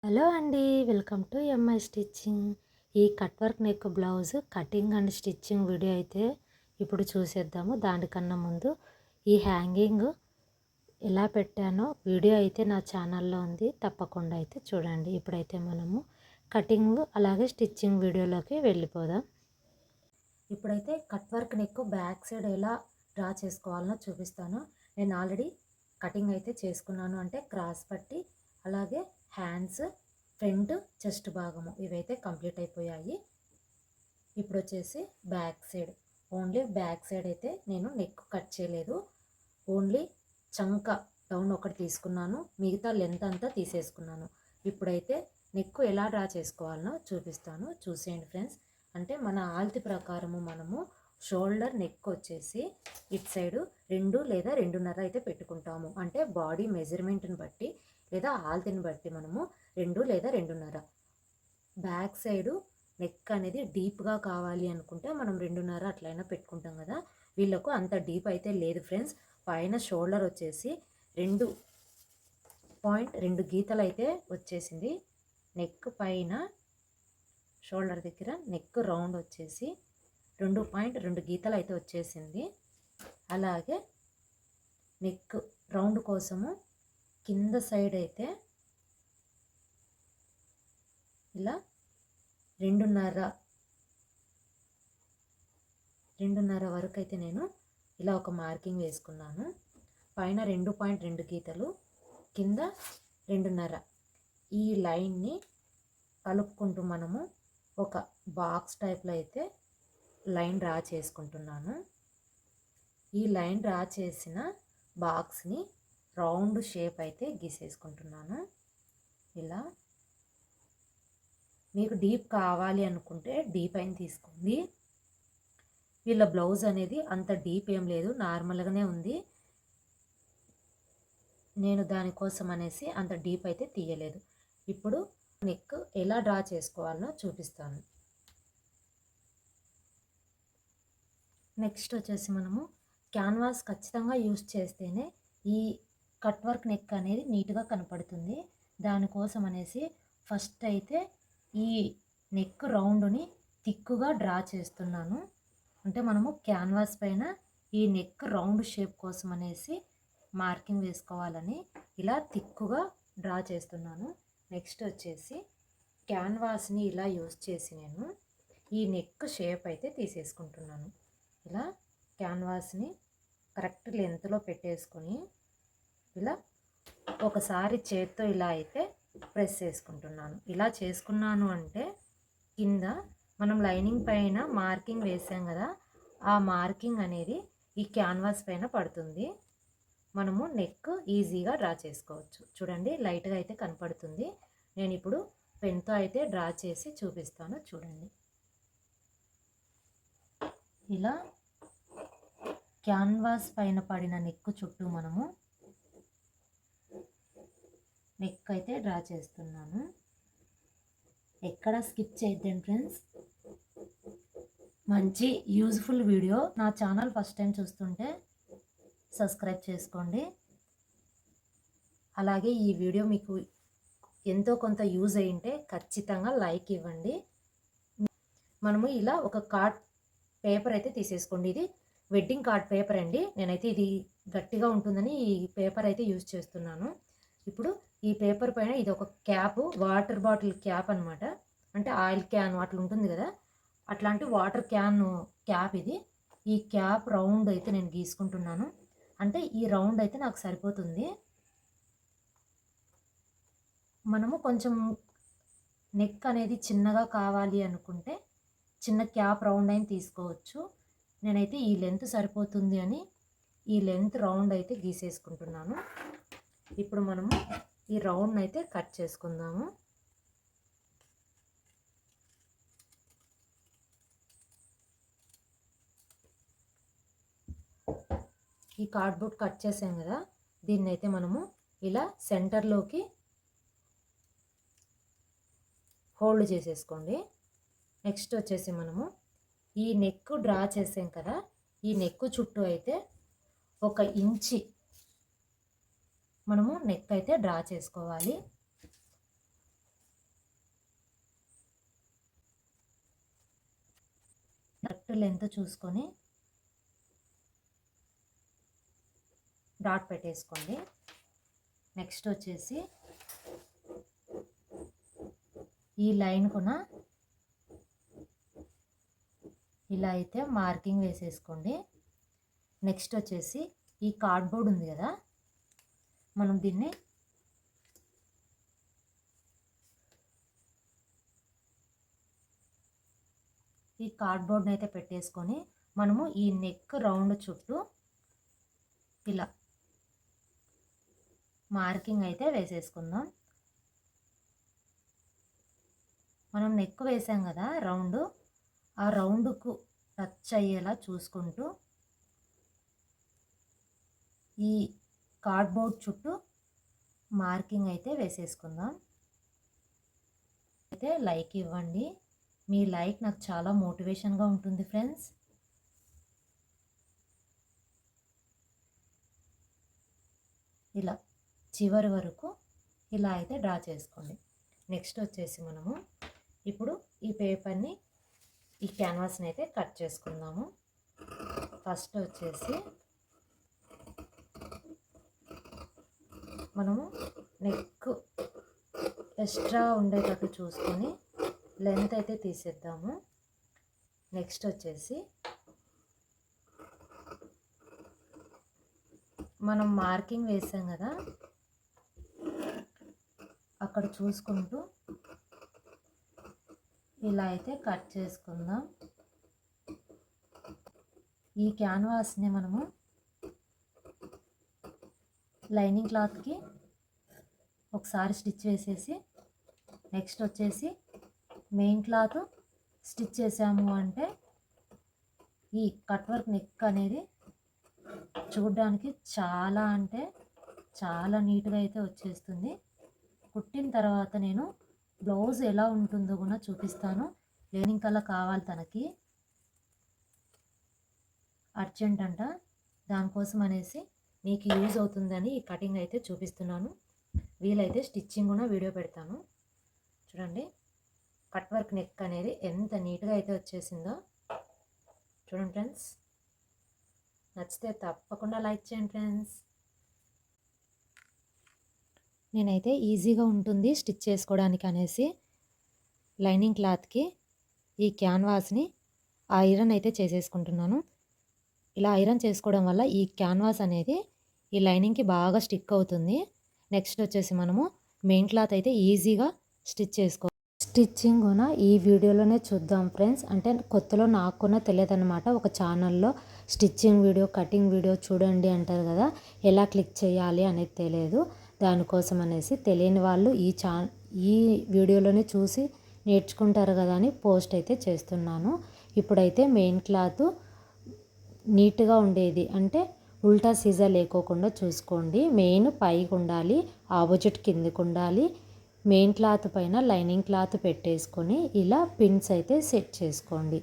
Hello అండి, welcome to MI stitching. ఈ cut work neck blouse cutting and stitching video అయితే ఇప్పుడు చూసేద్దాము. దానికన్నా ముందు ఈ హ్యాంగింగ్ ఎలా పెట్టానో వీడియో అయితే నా ఛానల్లో ఉంది, తప్పకుండా అయితే చూడండి. ఇప్పుడైతే మనము కటింగ్ అలాగే స్టిచ్చింగ్ వీడియోలోకి వెళ్ళిపోదాం. ఇప్పుడైతే cut work neck back side ఎలా డ్రా చేసుకోవాలనో చూపిస్తాను. నేను ఆల్రెడీ కటింగ్ అయితే చేసుకున్నాను, అంటే క్రాస్ పట్టి అలాగే హ్యాండ్స్, ఫ్రంట్, చెస్ట్ భాగము ఇవైతే కంప్లీట్ అయిపోయాయి. ఇప్పుడు వచ్చేసి back side, only back side అయితే నేను నెక్ కట్ చేయలేదు. ఓన్లీ చంక డౌన్ ఒకటి తీసుకున్నాను, మిగతా లెంత్ అంతా తీసేసుకున్నాను. ఇప్పుడైతే నెక్ ఎలా డ్రా చేసుకోవాలనో చూపిస్తాను, చూసేయండి ఫ్రెండ్స్. అంటే మన ఆల్తి ప్రకారము మనము షోల్డర్ నెక్ వచ్చేసి ఇటు సైడు 2 లేదా 2.5 అయితే పెట్టుకుంటాము. అంటే బాడీ మెజర్మెంట్ని బట్టి లేదా ఆల్తిని బట్టి మనము 2 లేదా 2.5. బ్యాక్ సైడు నెక్ అనేది డీప్గా కావాలి అనుకుంటే మనం 2.5 అట్లయినా పెట్టుకుంటాం కదా. వీళ్ళకు అంత డీప్ అయితే లేదు ఫ్రెండ్స్. పైన షోల్డర్ వచ్చేసి 2.2 గీతలు అయితే వచ్చేసింది. నెక్ పైన షోల్డర్ దగ్గర నెక్ రౌండ్ వచ్చేసి 2.2 గీతలు అయితే వచ్చేసింది. అలాగే నెక్ రౌండ్ కోసము కింద సైడ్ అయితే ఇలా 2.5 వరకు అయితే నేను ఇలా ఒక మార్కింగ్ వేసుకున్నాను. పైన 2.2 గీతలు, కింద 2.5. ఈ లైన్ని కలుపుకుంటూ మనము ఒక బాక్స్ టైప్లో అయితే లైన్ డ్రా చేసుకుంటున్నాను. ఈ లైన్ డ్రా చేసిన బాక్స్ని రౌండ్ షేప్ అయితే గీసేసుకుంటున్నాను. ఇలా మీకు డీప్ కావాలి అనుకుంటే డీప్ అయిన తీసుకోండి. వీళ్ళ బ్లౌజ్ అనేది అంత డీప్ ఏం లేదు, నార్మల్గానే ఉంది. నేను దానికోసం అనేసి అంత డీప్ అయితే తీయలేదు. ఇప్పుడు నెక్ ఎలా డ్రా చేసుకోవాలనో చూపిస్తాను. నెక్స్ట్ వచ్చేసి మనము క్యాన్వాస్ ఖచ్చితంగా యూస్ చేస్తేనే ఈ కట్ వర్క్ నెక్ అనేది నీట్గా కనపడుతుంది. దానికోసం అనేసి ఫస్ట్ అయితే ఈ నెక్ రౌండ్ని థిక్గా డ్రా చేస్తున్నాను. అంటే మనము క్యాన్వాస్ పైన ఈ నెక్ రౌండ్ షేప్ కోసం అనేసి మార్కింగ్ వేసుకోవాలని ఇలా థిక్గా డ్రా చేస్తున్నాను. నెక్స్ట్ వచ్చేసి క్యాన్వాస్ని ఇలా యూస్ చేసి నేను ఈ నెక్ షేప్ అయితే తీసేసుకుంటున్నాను. ఇలా క్యాన్వాస్ని కరెక్ట్ లెంత్లో పెట్టేసుకొని ఇలా ఒకసారి చేత్తో ఇలా అయితే ప్రెస్ చేసుకుంటున్నాను. ఇలా చేసుకున్నాను అంటే కింద మనం లైనింగ్ పైన మార్కింగ్ వేసాం కదా, ఆ మార్కింగ్ అనేది ఈ క్యాన్వాస్ పైన పడుతుంది. మనము నెక్ ఈజీగా డ్రా చేసుకోవచ్చు. చూడండి, లైట్గా అయితే కనపడుతుంది. నేను ఇప్పుడు పెన్తో అయితే డ్రా చేసి చూపిస్తాను, చూడండి. ఇలా క్యాన్వాస్ పైన పడిన నెక్ చుట్టూ మనము నెక్ అయితే డ్రా చేస్తున్నాను. ఎక్కడ స్కిప్ చేయొద్దండి ఫ్రెండ్స్. మంచి యూజ్ఫుల్ వీడియో. నా ఛానల్ ఫస్ట్ టైం చూస్తుంటే సబ్స్క్రైబ్ చేసుకోండి. అలాగే ఈ వీడియో మీకు ఎంతో కొంత యూజ్ అయ్యింటే ఖచ్చితంగా లైక్ ఇవ్వండి. మనము ఇలా ఒక కార్డ్ పేపర్ అయితే తీసేసుకోండి. ఇది వెడ్డింగ్ కార్డ్ పేపర్ అండి. నేనైతే ఇది గట్టిగా ఉంటుందని ఈ పేపర్ అయితే యూజ్ చేస్తున్నాను. ఇప్పుడు ఈ పేపర్ పైన ఇది ఒక క్యాప్, వాటర్ బాటిల్ క్యాప్ అనమాట. అంటే ఆయిల్ క్యాన్ అట్లా ఉంటుంది కదా, అట్లాంటి వాటర్ క్యాన్ క్యాప్ ఇది. ఈ క్యాప్ రౌండ్ అయితే నేను గీసుకుంటున్నాను. అంటే ఈ రౌండ్ అయితే నాకు సరిపోతుంది. మనము కొంచెం నెక్ అనేది చిన్నగా కావాలి అనుకుంటే చిన్న క్యాప్ రౌండ్ అయిన తీసుకోవచ్చు. నేనైతే ఈ లెంత్ సరిపోతుంది అని ఈ లెంత్ రౌండ్ అయితే గీసేసుకుంటున్నాను. ఇప్పుడు మనము ఈ రౌండ్ అయితే కట్ చేసుకుందాము. ఈ కార్డ్బోర్డ్ కట్ చేసాం కదా, దీన్ని అయితే మనము ఇలా సెంటర్లోకి హోల్డ్ చేసేసుకోండి. నెక్స్ట్ వచ్చేసి మనము ఈ నెక్ డ్రా చేసాం కదా, ఈ నెక్ చుట్టూ అయితే 1 ఇంచి మనము నెక్ అయితే డ్రా చేసుకోవాలి. కరెక్ట్ లెంత్ చూసుకొని డాట్ పెట్టేసుకోండి. నెక్స్ట్ వచ్చేసి ఈ లైన్ కూడా ఇలా అయితే మార్కింగ్ వేసేసుకోండి. నెక్స్ట్ వచ్చేసి ఈ కార్డ్బోర్డ్ ఉంది కదా, మనం దీన్ని ఈ కార్డ్బోర్డ్ని అయితే పెట్టేసుకొని మనము ఈ నెక్ రౌండ్ చుట్టూ ఇలా మార్కింగ్ అయితే వేసేసుకుందాం. మనం నెక్ వేసాం కదా రౌండ్, ఆ రౌండ్కు టచ్ అయ్యేలా చూసుకుంటూ ఈ కార్డ్బోర్డ్ చుట్టూ మార్కింగ్ అయితే వేసేసుకుందాం. అయితే లైక్ ఇవ్వండి, మీ లైక్ నాకు చాలా మోటివేషన్గా ఉంటుంది ఫ్రెండ్స్. ఇలా చివరి వరకు ఇలా అయితే డ్రా చేసుకోండి. నెక్స్ట్ వచ్చేసి మనము ఇప్పుడు ఈ పేపర్ని, ఈ క్యాన్వాస్ని అయితే కట్ చేసుకుందాము. ఫస్ట్ వచ్చేసి మనము నెక్ ఎక్స్ట్రా ఉండేటట్టు చూసుకొని లెంత్ అయితే తీసేద్దాము. నెక్స్ట్ వచ్చేసి మనం మార్కింగ్ వేసాం కదా, అక్కడ చూసుకుంటూ ఇలా అయితే కట్ చేసుకుందాం. ఈ క్యాన్వాస్ని మనము లైనింగ్ క్లాత్కి ఒకసారి స్టిచ్ వేసేసి నెక్స్ట్ వచ్చేసి మెయిన్ క్లాత్ స్టిచ్ చేసాము అంటే ఈ కట్ వర్క్ నెక్ అనేది చూడడానికి చాలా అంటే చాలా నీట్గా అయితే వచ్చేస్తుంది. కుట్టిన తర్వాత నేను బ్లౌజ్ ఎలా ఉంటుందో కూడా చూపిస్తాను. లైనింగ్ కలర్ కావాలి తనకి, అర్జెంట్ అంట, దానికోసం అనేసి మీకు యూజ్ అవుతుందని ఈ కటింగ్ అయితే చూపిస్తున్నాను. వీలైతే స్టిచ్చింగ్ కూడా వీడియో పెడతాను. చూడండి కట్ వర్క్ నెక్ అనేది ఎంత నీట్గా అయితే వచ్చేసిందో చూడండి ఫ్రెండ్స్. నచ్చితే తప్పకుండా లైక్ చేయండి ఫ్రెండ్స్. నేనైతే ఈజీగా ఉంటుంది స్టిచ్ చేసుకోవడానికి అనేసి లైనింగ్ క్లాత్కి ఈ క్యాన్వాస్ని ఐరన్ అయితే చేసేసుకుంటున్నాను. ఇలా ఐరన్ చేసుకోవడం వల్ల ఈ క్యాన్వాస్ అనేది ఈ లైనింగ్కి బాగా స్టిక్ అవుతుంది. నెక్స్ట్ వచ్చేసి మనము మెయిన్ క్లాత్ అయితే ఈజీగా స్టిచ్ చేసుకో. స్టిచ్చింగ్ కూడా ఈ వీడియోలోనే చూద్దాం ఫ్రెండ్స్. అంటే కొత్తలో నాకు కూడా తెలియదు అనమాట. ఒక ఛానల్లో స్టిచ్చింగ్ వీడియో, కటింగ్ వీడియో చూడండి అంటారు కదా, ఎలా క్లిక్ చేయాలి అనేది తెలియదు. దానికోసం అనేసి తెలియని వాళ్ళు ఈ వీడియోలోనే చూసి నేర్చుకుంటారు కదా అని పోస్ట్ అయితే చేస్తున్నాను. ఇప్పుడైతే మెయిన్ క్లాత్ నీట్గా ఉండేది అంటే ఉల్టా సీజా లేకోకుండా చూసుకోండి. మెయిన్ పైకి ఉండాలి, ఆపోజిట్ కిందికి ఉండాలి. మెయిన్ క్లాత్ పైన లైనింగ్ క్లాత్ పెట్టేసుకొని ఇలా పిన్స్ అయితే సెట్ చేసుకోండి.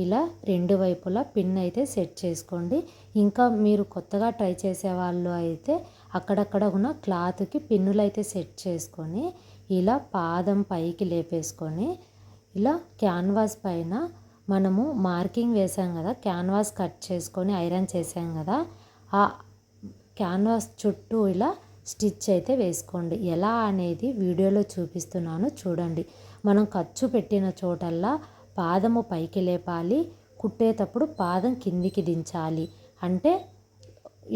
ఇలా రెండు వైపులా పిన్ అయితే సెట్ చేసుకోండి. ఇంకా మీరు కొత్తగా ట్రై చేసే వాళ్ళు అయితే అక్కడక్కడ ఉన్న క్లాత్కి పిన్నులు అయితే సెట్ చేసుకొని ఇలా పాదం పైకి లేపేసుకొని ఇలా క్యాన్వాస్ పైన మనము మార్కింగ్ వేసాం కదా, క్యాన్వాస్ కట్ చేసుకొని ఐరన్ చేసాం కదా, ఆ క్యాన్వాస్ చుట్టూ ఇలా స్టిచ్ అయితే వేసుకోండి. ఎలా అనేది వీడియోలో చూపిస్తున్నాను చూడండి. మనం ఖర్చు పెట్టిన చోటల్లా పాదము పైకి లేపాలి, కుట్టేటప్పుడు పాదం కిందికి దించాలి. అంటే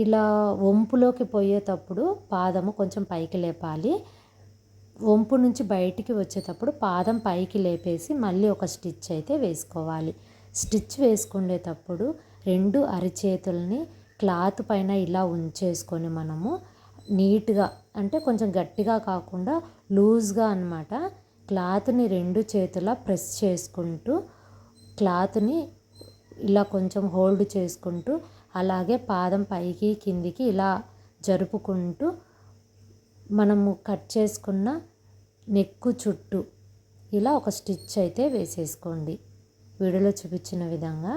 ఇలా వంపులోకి పోయేటప్పుడు పాదము కొంచెం పైకి లేపాలి, వంపు నుంచి బయటికి వచ్చేటప్పుడు పాదం పైకి లేపేసి మళ్ళీ ఒక స్టిచ్ అయితే వేసుకోవాలి. స్టిచ్ వేసుకునేటప్పుడు రెండు అరిచేతుల్ని క్లాత్ పైన ఇలా ఉంచేసుకొని మనము నీట్గా అంటే కొంచెం గట్టిగా కాకుండా లూజ్గా అన్నమాట క్లాత్ని రెండు చేతుల ప్రెస్ చేసుకుంటూ క్లాత్ని ఇలా కొంచెం హోల్డ్ చేసుకుంటూ అలాగే పాదం పైకి కిందికి ఇలా జరుపుకుంటూ మనము కట్ చేసుకున్న నెక్కు చుట్టూ ఇలా ఒక స్టిచ్ అయితే వేసేసుకోండి. వీడియోలో చూపించిన విధంగా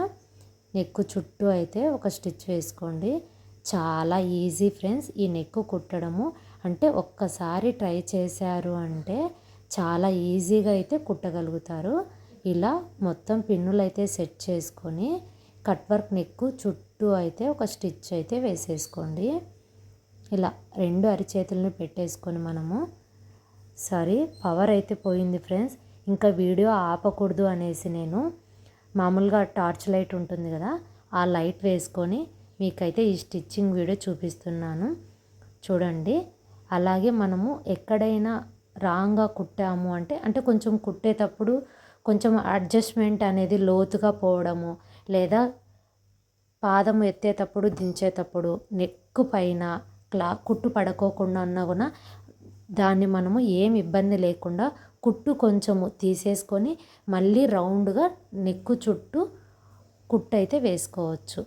నెక్కు చుట్టూ అయితే ఒక స్టిచ్ వేసుకోండి. చాలా ఈజీ ఫ్రెండ్స్ ఈ నెక్కు కుట్టడము. అంటే ఒక్కసారి ట్రై చేశారు అంటే చాలా ఈజీగా అయితే కుట్టగలుగుతారు. ఇలా మొత్తం పిన్నులు అయితే సెట్ చేసుకొని కట్ వర్క్ నెక్ చుట్టూ అయితే ఒక స్టిచ్ అయితే వేసేసుకోండి. ఇలా 2 అరిచేతులను పెట్టేసుకొని మనము పవర్ అయితే పోయింది ఫ్రెండ్స్. ఇంకా వీడియో ఆపకూడదు అనేసి నేను మామూలుగా టార్చ్ లైట్ ఉంటుంది కదా, ఆ లైట్ వేసుకొని మీకైతే ఈ స్టిచ్చింగ్ వీడియో చూపిస్తున్నాను చూడండి. అలాగే మనము ఎక్కడైనా రాంగ్గా కుట్టాము అంటే కొంచెం కుట్టేటప్పుడు కొంచెం అడ్జస్ట్మెంట్ అనేది లోతుగా పోవడము, లేదా పాదం ఎత్తేటప్పుడు దించేటప్పుడు నెక్ పైన కుట్టు పడుకోకుండా ఉన్నా కూడా దాన్ని మనము ఏం ఇబ్బంది లేకుండా కుట్టు కొంచెము తీసేసుకొని మళ్ళీ రౌండ్గా నెక్ చుట్టూ కుట్టు అయితే వేసుకోవచ్చు.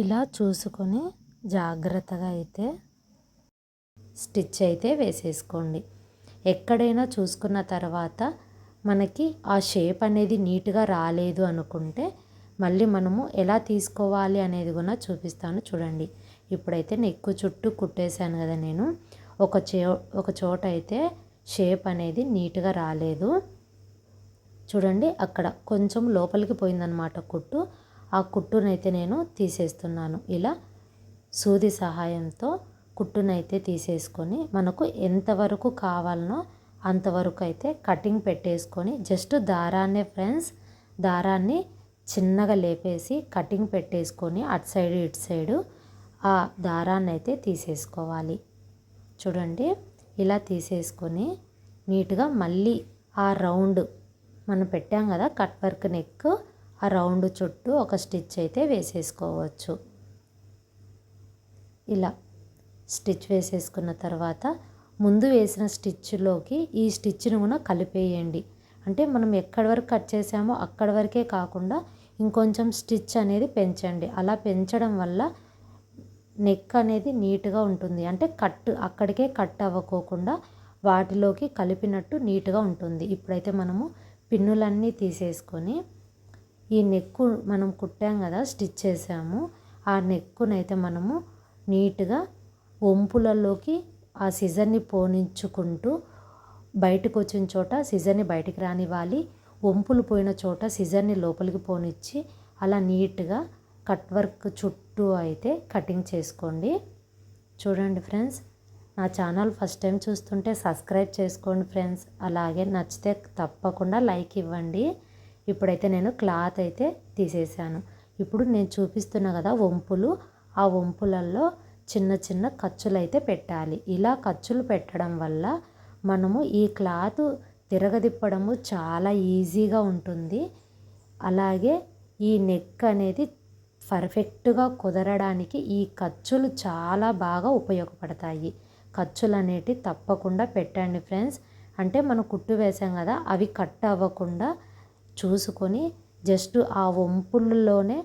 ఇలా చూసుకొని జాగ్రత్తగా అయితే స్టిచ్ అయితే వేసేసుకోండి. ఎక్కడైనా చూసుకున్న తర్వాత మనకి ఆ షేప్ అనేది నీట్గా రాలేదు అనుకుంటే మళ్ళీ మనము ఎలా తీసుకోవాలి అనేది కూడా చూపిస్తాను చూడండి. ఇప్పుడైతే నెక్ చుట్టూ కుట్టేశాను కదా నేను. ఒక చోట అయితే షేప్ అనేది నీట్గా రాలేదు చూడండి. అక్కడ కొంచెం లోపలికి పోయిందనమాట కుట్టు. ఆ కుట్టునైతే నేను తీసేస్తున్నాను. ఇలా సూది సహాయంతో కుట్టునైతే తీసేసుకొని మనకు ఎంతవరకు కావాలనో అంతవరకు అయితే కటింగ్ పెట్టేసుకొని జస్ట్ దారాన్నే ఫ్రెండ్స్, దారాన్ని చిన్నగా లేపేసి కటింగ్ పెట్టేసుకొని అటు సైడు ఇటు సైడు ఆ దారాన్ని అయితే తీసేసుకోవాలి చూడండి. ఇలా తీసేసుకొని నీట్గా మళ్ళీ ఆ రౌండ్ మనం పెట్టాం కదా కట్ వర్క్ నెక్, ఆ రౌండ్ చుట్టూ ఒక స్టిచ్ అయితే వేసేసుకోవచ్చు. ఇలా స్టిచ్ వేసేసుకున్న తర్వాత ముందు వేసిన స్టిచ్లోకి ఈ స్టిచ్ను కూడా కలిపేయండి. అంటే మనం ఎక్కడి వరకు కట్ చేసామో అక్కడి వరకే కాకుండా ఇంకొంచెం స్టిచ్ అనేది పెంచండి. అలా పెంచడం వల్ల నెక్ అనేది నీట్గా ఉంటుంది. అంటే అక్కడికే కట్ అవ్వకోకుండా వాటిలోకి కలిపినట్టు నీట్గా ఉంటుంది. ఇప్పుడైతే మనము పిన్నులన్నీ తీసేసుకొని ఈ నెక్ మనం కుట్టాం కదా, స్టిచ్ చేసాము, ఆ నెక్కునైతే మనము నీట్గా వంపులలోకి ఆ సిజర్ని పోనించుకుంటూ బయటకు వచ్చిన చోట సిజర్ని బయటికి రానివ్వాలి, వంపులు పోయిన చోట సిజర్ని లోపలికి పోనిచ్చి అలా నీట్గా కట్ వర్క్ చుట్టూ అయితే కటింగ్ చేసుకోండి. చూడండి ఫ్రెండ్స్, నా ఛానల్ ఫస్ట్ టైం చూస్తుంటే సబ్స్క్రైబ్ చేసుకోండి ఫ్రెండ్స్. అలాగే నచ్చితే తప్పకుండా లైక్ ఇవ్వండి. ఇప్పుడైతే నేను క్లాత్ అయితే తీసేసాను. ఇప్పుడు నేను చూపిస్తున్నా కదా వంపులు, ఆ వంపులలో చిన్న చిన్న ఖర్చులు అయితే పెట్టాలి. ఇలా ఖర్చులు పెట్టడం వల్ల మనము ఈ క్లాత్ తిరగదిప్పడము చాలా ఈజీగా ఉంటుంది. అలాగే ఈ నెక్ అనేది పర్ఫెక్ట్గా కుదరడానికి ఈ ఖర్చులు చాలా బాగా ఉపయోగపడతాయి. ఖర్చులు అనేటివి తప్పకుండా పెట్టండి ఫ్రెండ్స్. అంటే మనం కుట్టు వేసాం కదా, అవి కట్ అవ్వకుండా చూసుకొని జస్ట్ ఆ వంపుల్లోనే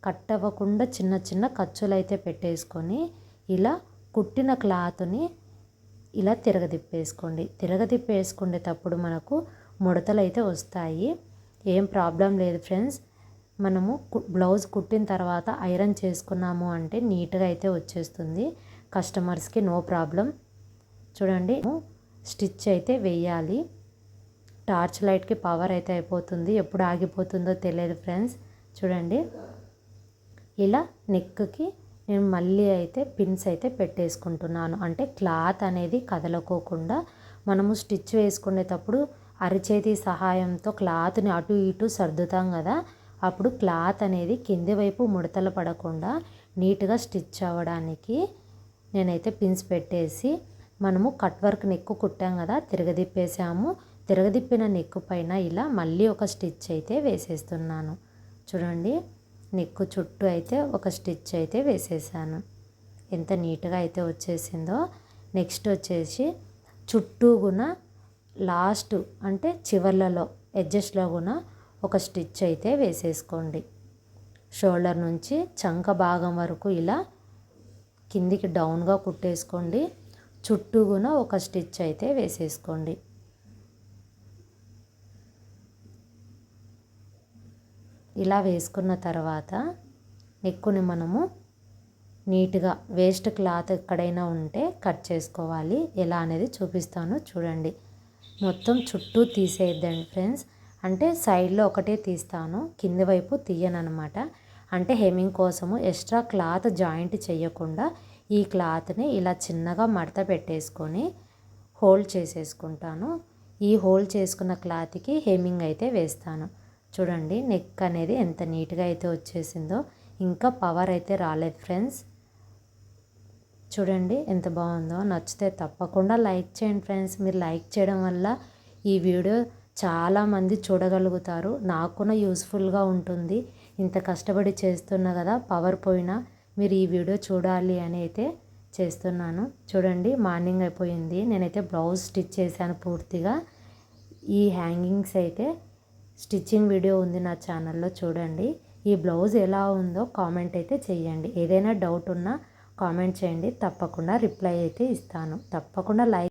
కట్ అవ్వకుండా చిన్న చిన్న ఖర్చులు అయితే పెట్టేసుకొని ఇలా కుట్టిన క్లాత్ని ఇలా తిరగదిప్పేసుకోండి. తిరగదిప్పేసుకునేటప్పుడు మనకు ముడతలు అయితే వస్తాయి. ఏం ప్రాబ్లం లేదు ఫ్రెండ్స్. మనము బ్లౌజ్ కుట్టిన తర్వాత ఐరన్ చేసుకున్నాము అంటే నీట్గా అయితే వచ్చేస్తుంది. కస్టమర్స్కి నో ప్రాబ్లం. చూడండి, స్టిచ్ అయితే వేయాలి. టార్చ్ లైట్కి పవర్ అయితే అయిపోతుంది, ఎప్పుడు ఆగిపోతుందో తెలియదు ఫ్రెండ్స్. చూడండి, ఇలా నెక్కి నేను మళ్ళీ అయితే పిన్స్ అయితే పెట్టేసుకుంటున్నాను. అంటే క్లాత్ అనేది కదలకోకుండా మనము స్టిచ్ వేసుకునేటప్పుడు అరిచేతి సహాయంతో క్లాత్ని అటు ఇటు సర్దుతాం కదా, అప్పుడు క్లాత్ అనేది కింది వైపు ముడతలు పడకుండా నీట్గా స్టిచ్ అవ్వడానికి నేనైతే పిన్స్ పెట్టేసి మనము కట్ వర్క్ నెక్ కుట్టాం కదా, తిరగదిప్పేసాము. తిరగదిప్పిన నెక్ పైన ఇలా మళ్ళీ ఒక స్టిచ్ అయితే వేసేస్తున్నాను. చూడండి, నెక్ చుట్టూ అయితే ఒక స్టిచ్ అయితే వేసేసాను. ఎంత నీట్గా అయితే వచ్చేసిందో. నెక్స్ట్ వచ్చేసి చుట్టూ గుణ లాస్ట్ అంటే చివర్లలో ఎడ్జెస్లో గుణ ఒక స్టిచ్ అయితే వేసేసుకోండి. షోల్డర్ నుంచి చంక భాగం వరకు ఇలా కిందికి డౌన్గా కుట్టేసుకోండి. చుట్టూ గుణ ఒక స్టిచ్ అయితే వేసేసుకోండి. ఇలా వేసుకున్న తర్వాత నెక్కుని మనము నీట్గా వేస్ట్ క్లాత్ ఎక్కడైనా ఉంటే కట్ చేసుకోవాలి. ఎలా అనేది చూపిస్తాను చూడండి. మొత్తం చుట్టూ తీసేద్దండి ఫ్రెండ్స్. అంటే సైడ్లో ఒకటే తీస్తాను, కింది వైపు తీయను అనమాట. అంటే హెమ్మింగ్ కోసము ఎక్స్ట్రా క్లాత్ జాయింట్ చేయకుండా ఈ క్లాత్ని ఇలా చిన్నగా మడత పెట్టేసుకొని హోల్డ్ చేసేసుకుంటాను. ఈ హోల్డ్ చేసుకున్న క్లాత్కి హెమ్మింగ్ అయితే వేస్తాను. చూడండి నెక్ అనేది ఎంత నీట్గా అయితే వచ్చేసిందో. ఇంకా పవర్ అయితే రాలేదు ఫ్రెండ్స్. చూడండి ఎంత బాగుందో. నచ్చితే తప్పకుండా లైక్ చేయండి ఫ్రెండ్స్. మీరు లైక్ చేయడం వల్ల ఈ వీడియో చాలామంది చూడగలుగుతారు, నాకు కూడా యూస్ఫుల్గా ఉంటుంది. ఇంత కష్టపడి చేస్తున్నా కదా, పవర్ పోయినా మీరు ఈ వీడియో చూడాలి అని అయితే చేస్తున్నాను. చూడండి మార్నింగ్ అయిపోయింది, నేనైతే బ్లౌజ్ స్టిచ్ చేశాను పూర్తిగా. ఈ హ్యాంగింగ్స్ అయితే స్టిచ్చింగ్ వీడియో ఉంది నా ఛానల్లో, చూడండి. ఈ బ్లౌజ్ ఎలా ఉందో కామెంట్ అయితే చేయండి. ఏదైనా డౌట్ ఉన్నా కామెంట్ చేయండి, తప్పకుండా రిప్లై అయితే ఇస్తాను. తప్పకుండా లైక్